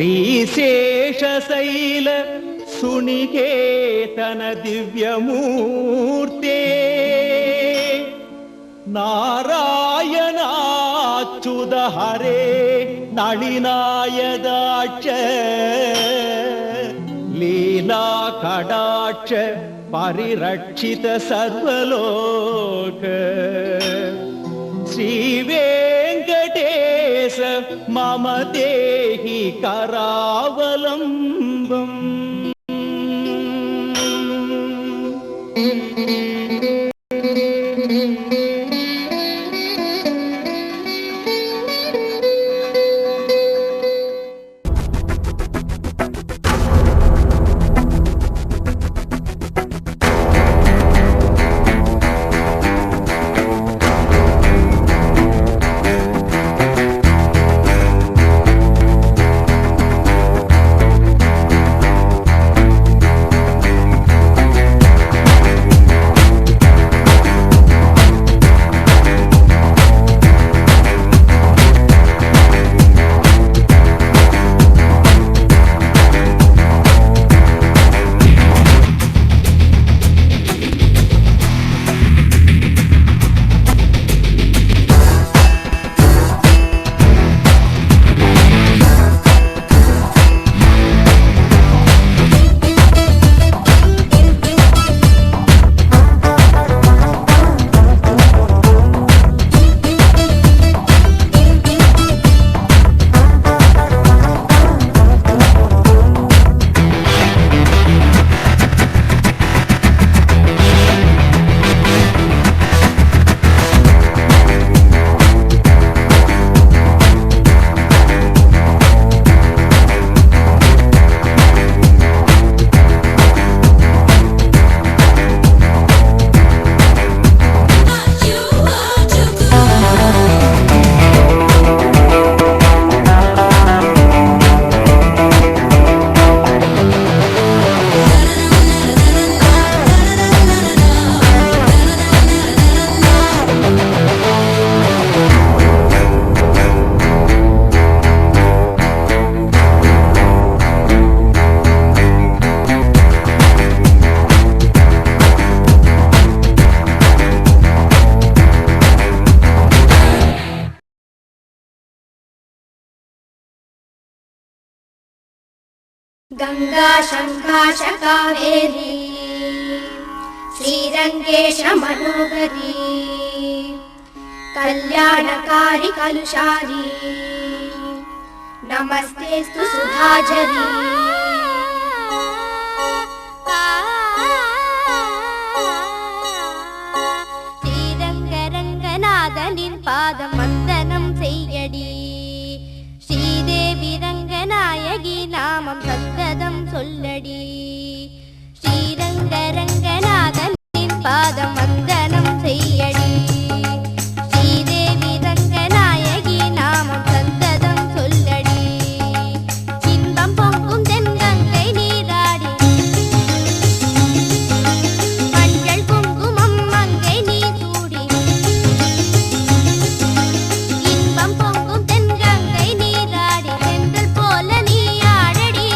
श्रीशेषशैल सुनिकेतन दिव्यमूर्ते नारायणाच्युत हरे नलिनायदाक्ष लीला कटाक्ष परिरक्षित सर्वलोक श्रीवेंकटेश मम देहि करावलम्बम्। गंगा शंकाश कावेरी श्रीरंगेश मनोहरी कल्याणकारी कलुषारी नमस्तेस्तु सुधाझरी। श्रीरंगरंगनाथनिन पादम वंदनम सेयडी श्रीदेवी रंगनायकी नामम सत्तदम सोल्लडी श्रीरंगरंगनाथनिन पादम वंदनम सेयडी श्रीदेवी रंगनायकी नामम सत्तदम सोल्लडी इன்பம் பொங்கும் தென்கங்கை நீராடி மஞ்சள் குங்குமம் மங்கை நீ சூடி இன்பம் பொங்கும் தென்கங்கை நீராடி செந்தல் போல நீ ஆடடி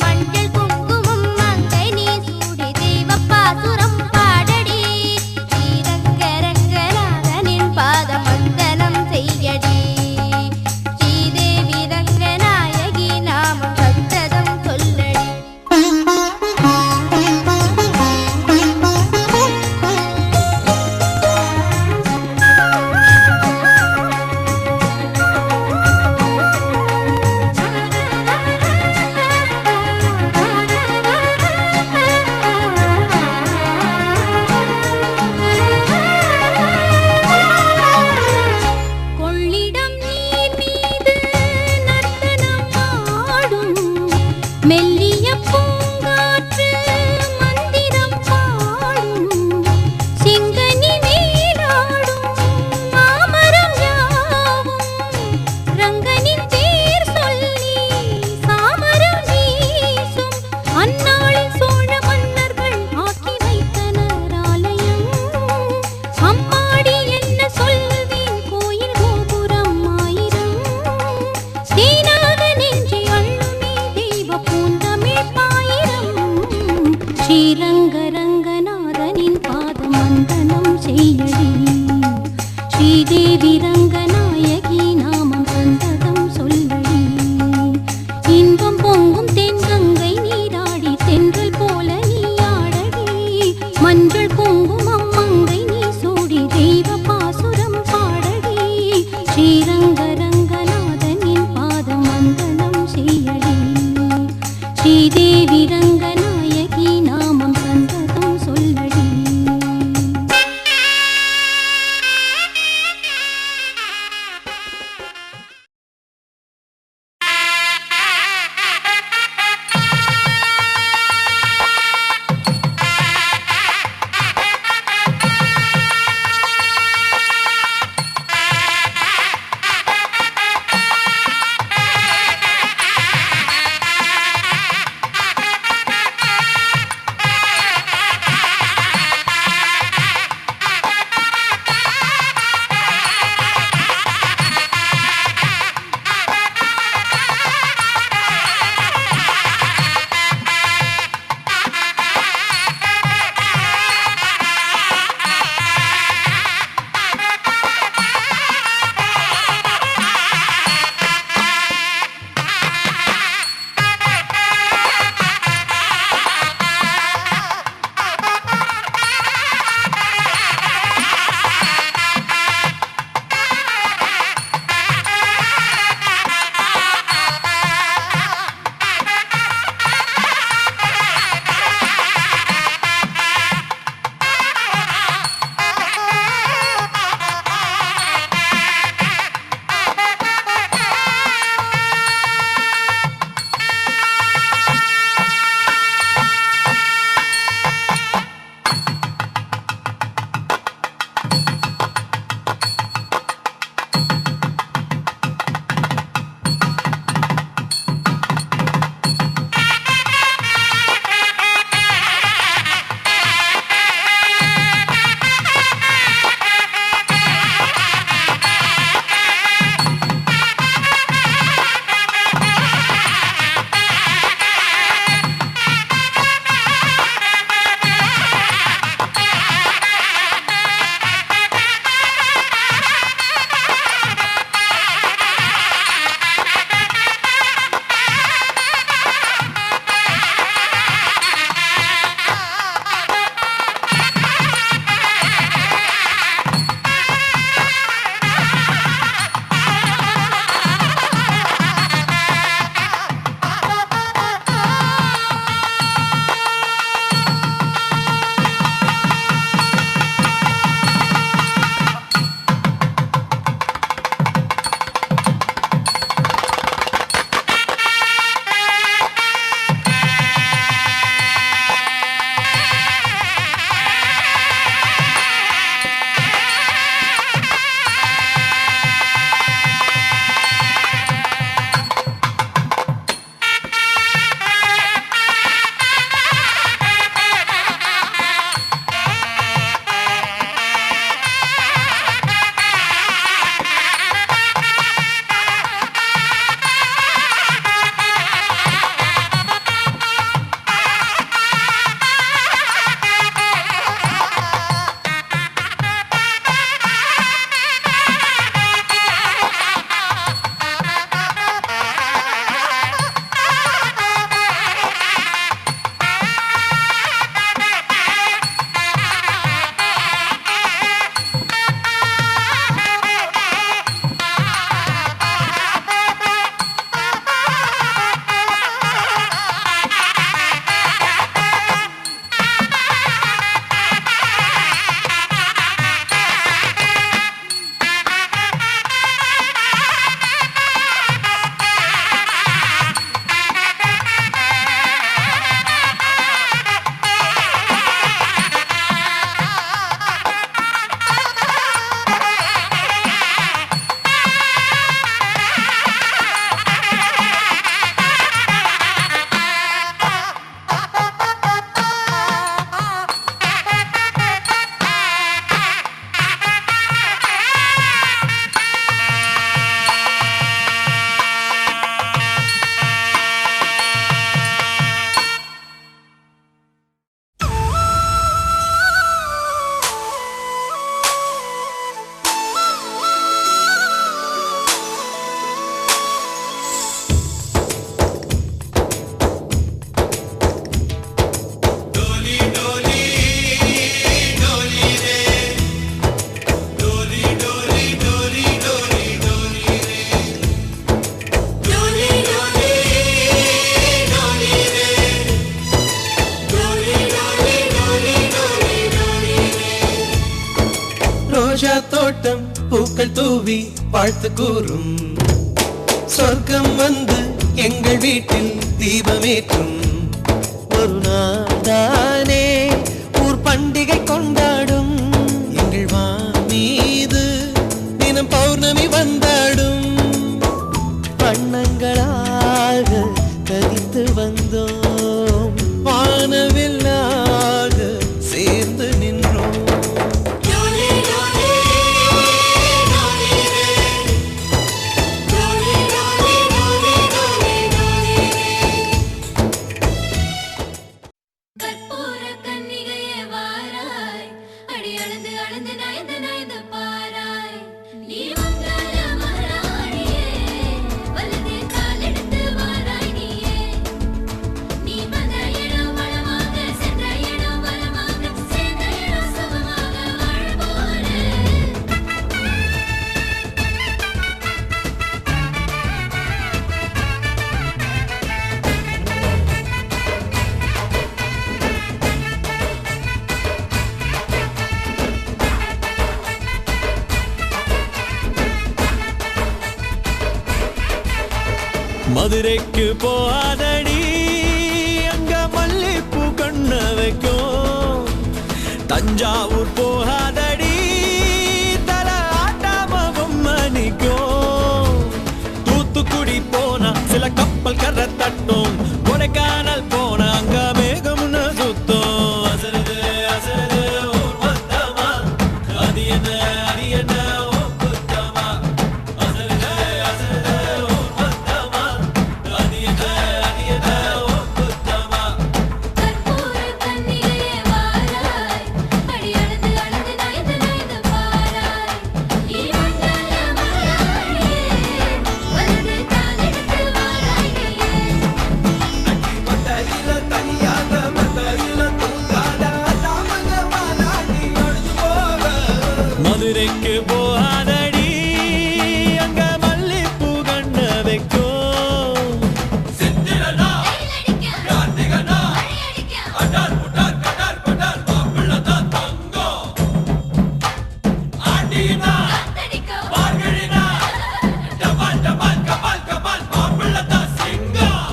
மஞ்சள் குங்குமம் மங்கை நீ சூடி தெய்வப்பாசுரம் பாடடி ரோஜா தோட்டம் பூக்கள் தூவி வாழ்த்து கூறும். சொர்க்கம் வந்து எங்கள் வீட்டில் தீபமேற்றும். ஒரு நாள்தானே ஊர் பண்டிகை கொண்டாடும். எங்கள் மீது தினம் பௌர்ணமி வந்தாடும். வண்ணங்களாக கதித்து வந்தோம், வானவில்லாக சேர்ந்து நின்றோம். கற்பூர கன்னிகையே வாராய், அடி அளந்து அளந்து நயந்து நயந்து பாராய். நீ மங்கள மகாராணியே, வலது கால் எடுத்து வாராய் நீயே. நீ வந்த இடம் வளமாக, சென்ற இடம் வளமாக, சேர்ந்த இடம் சுகமாக வாழ போறேன். மதுரைக்கு போகாதடி, அங்க மல்லிப்பூ கண்ண வைக்கும். தஞ்சாவூர் போகாதடி, தல ஆட்டாம பொம்மனிக்கும். தூத்துக்குடி போனா சில கப்பல் கரை தட்டும். கொடைக்கானல் போனா அங்க மேகம்னு சுத்தும். அசருது அசருது ஊர் மொத்தமா, அது என்ன அது என்ன ஓ குத்தமா. அசருது அசருது ஊர் மொத்தமா, அது என்ன அது என்ன ஓ குத்தமா. கற்பூர கன்னிகையே வாராய், அடி அளந்து அளந்து நயந்து நயந்து பாராய். நீ மங்கள மகாராணியே, வலது கால் எடுத்து வாராய் நீயே. மத்தையில தனியாக மத்தையில தூங்காத தாமங்க மாநாடி அடிச்சு போக. மதுரைக்கு போகாதடி, அங்க மல்லிப்பூ கண்ண வைக்கும். வெயில் அடிக்க, மழை அடிக்க, அடார் புடார் கடார் படார் மாப்பிள்ளை தான் தங்கம். ஆண்டினா காத்தடிக்க, பார்கழினா டபால் டபால் கபால் கபால் மாப்பிள்ளை தான் சிங்கம்.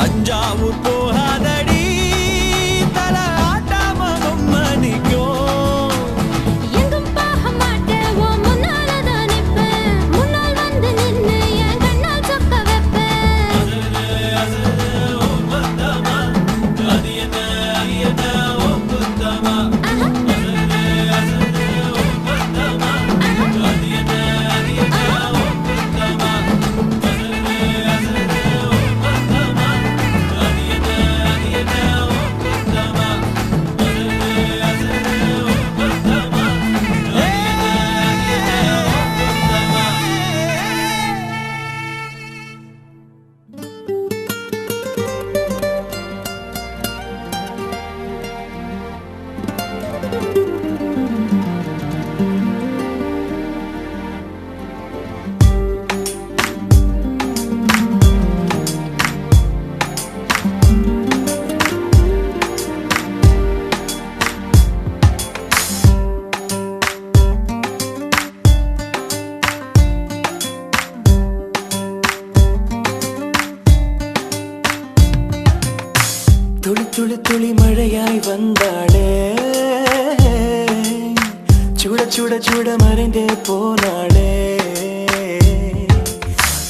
தஞ்சாவூர் போகாதடி தல ஆட்டாம மணிக்கும் எங்கும் போக மாட்டேன் உன் முன்னாலதான் நிப்பேன் முன்னால் வந்து நின்னு என் கண்ணால் சொக்க வைப்பேன் துளி துளி துளி மழையாய் வந்தாளே சுட சுட சுட மறைந்தே போனாளே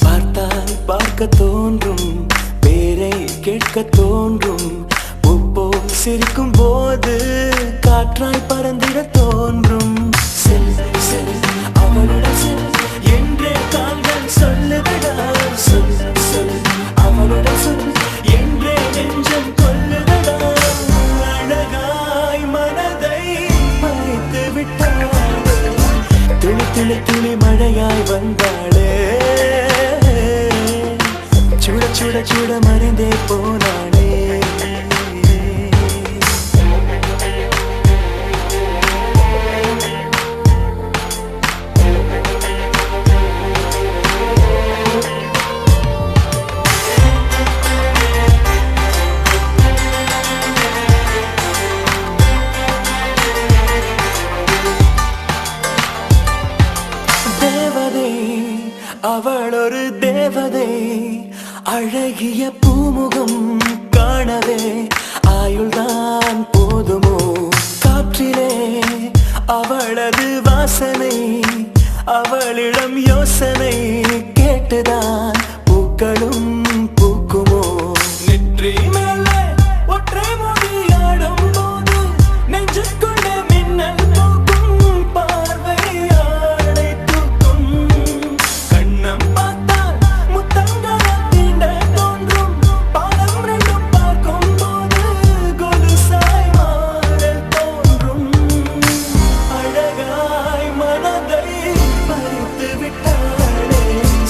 பார்த்தால் பார்க்க தோன்றும் பேரை கேட்க தோன்றும் உப்போ சிரிக்கும் போது காற்றாய் பறந்திட தோன்றும் செல் செல் அவளுடன் செல் என்றே கால்கள் சொல்லுதடா சொல் சொல் அவளுடன் சொல் என்றே நெஞ்சம் கொல்லுதடா அழகாய் மனதை மறைத்து விட்டாளே துளி துளி துளி மழையாய் வந்தாளே சுட சுட சுட மறைந்தே போனாளே அவள் ஒரு தேவதை அழகிய பூமுகம் காணவே ஆயுள்தான் போதுமோ காற்றிலே அவளது வாசனை அவளிடம் யோசனை கேட்டுதான் பூக்களும் பூக்குமோ நெற்றி மேலே ஒற்றை மொழியாடும் போது நெஞ்சுக்குள்ள மின்னல் போக்கும் பார்வை ஆடை தூக்கும் கண்ணம் பார்த்தால் முத்தங்களை தீண்ட தோன்றும் பாடம் ரெண்டும் பார்க்கும் போது கொலுசாய் மாற தோன்றும் அழகாய் மனதை பறித்து விட்டாளே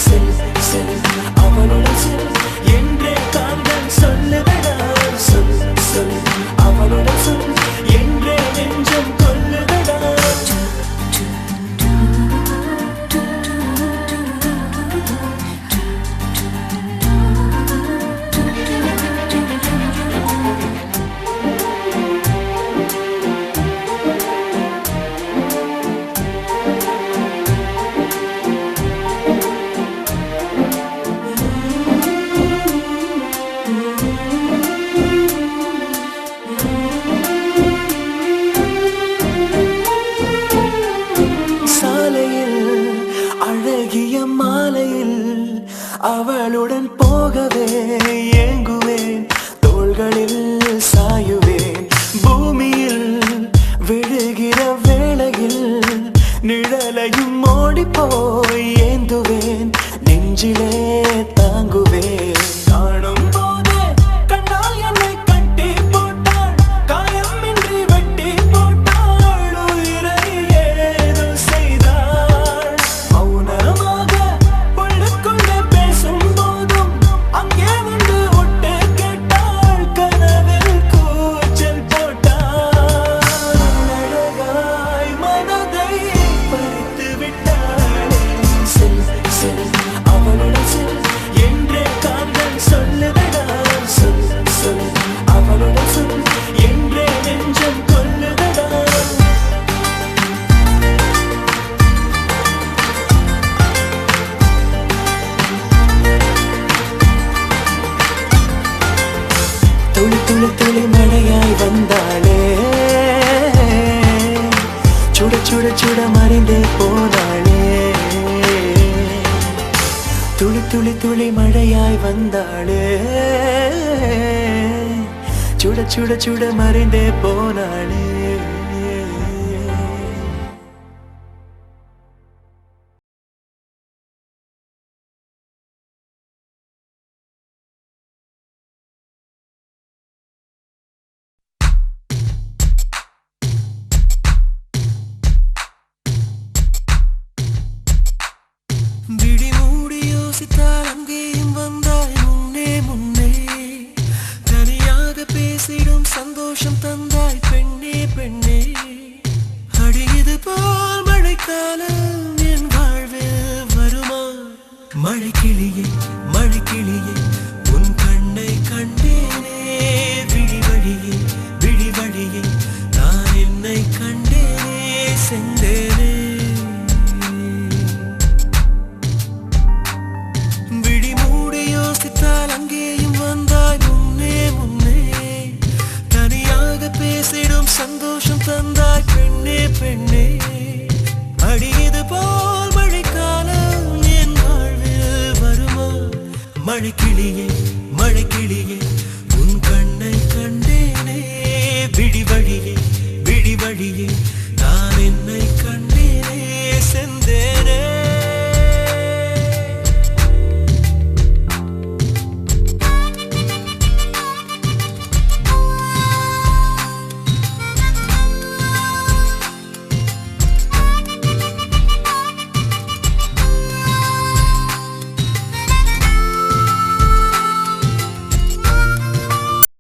செல் செல் அவளுடன் செல் என்றே கால்கள் சொல்லுதடா சொல் சொல் அவளுடன் சொல் என்றே நெஞ்சம் கொல்லுதடா சாலையில் அழகிய மாலையில் அவளுடன் போகவே ஏங்குவேன் தோள்களில் சாயுவேன் பூமியில் விழுகிற வேளையில் நிழலையும் ஓடி போய் ஏந்துவேன் நெஞ்சிலே தாங்குவேன் காணும் போதே கண்ணால் என்னை கட்டி போட்டாள் காயமின்றி வெட்டி போட்டாள் உயிரை ஏதோ செய்தாள் மௌனமாக உள்ளுக்குள்ளே பேசும் போதும் அங்கே வந்து ஒட்டு கேட்டாள் கனவில் கூச்சல் போட்டாள் அழகாய் மனதை பறித்து விட்டாளே செல் செல் அவளுடன் செல் துளி துளி மழையாய் வந்தாளே சுட சுட சுட மறைந்தே போனாளே துளி துளி துளி மழையாய் வந்தாளே சுட சுட சுட மறைந்தே போனாளே விழி மூடி யோசித்தால் அங்கேயும் வந்தாய் முன்னே முன்னே தனியாக பேசிடும் சந்தோஷம் தந்தாய் பெண்ணே பெண்ணே அடியது போல் மழைக்காலம் என் வாழ்வில் வருமா மழைக்கிளியே மழைக்கிளியே உன் கண்ணை கண்டேனே விழி வழியே விழி வழியே நான் என்னை கண்டேனே செந்தேனே அங்கேயும் வந்தாய் முன்னே முன்னே தனியாக பேசிடும் சந்தோஷம் தந்தாய் பெண்ணே பெண்ணே அடியது போல் மழைக்காலம் என் வாழ்வில் வருமா மழைக்கிளியே மழைக்கிளியே உன் கண்ணை கண்டேனே விழி வழியே விழி வழியே